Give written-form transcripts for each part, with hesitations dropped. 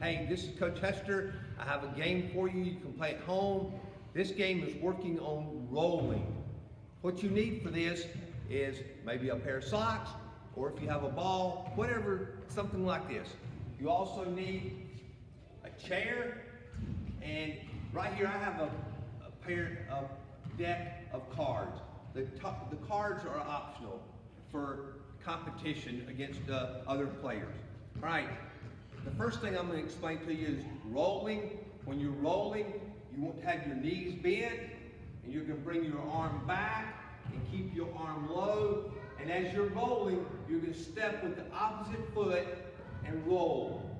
Hey, this is Coach Hester. I have a game for you. You can play at home. This game is working on rolling. What you need for this is maybe a pair of socks, or if you have a ball, whatever, something like this. You also need a chair, and right here I have a deck of cards. The cards are optional for competition against other players. All right, the first thing I'm going to explain to you is rolling. When you're rolling, you want to have your knees bent, and you're going to bring your arm back and keep your arm low. And as you're rolling, you're going to step with the opposite foot and roll.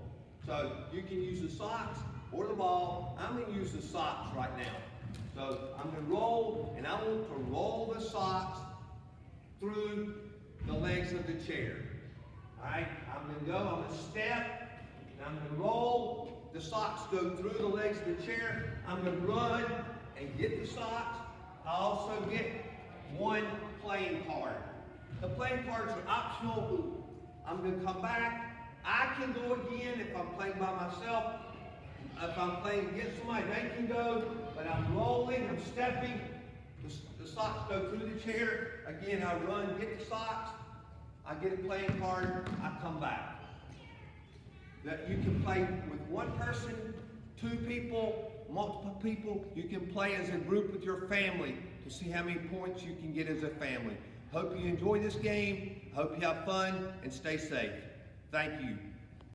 So you can use the socks or the ball. I'm going to use the socks right now. So I'm going to roll, and I want to roll the socks through the legs of the chair. All right, I'm going to go, I'm going to step, and I'm going to roll. The socks go through the legs of the chair. I'm going to run and get the socks. I also get one playing card. The playing cards are optional. I'm going to come back. I can go again if I'm playing by myself. If I'm playing against somebody, they can go, but I'm rolling, I'm stepping. The socks go through the chair. Again, I run, get the socks. I get a playing card, I come back. That you can play with one person, two people, multiple people. You can play as a group with your family to see how many points you can get as a family. Hope you enjoy this game. Hope you have fun and stay safe. Thank you.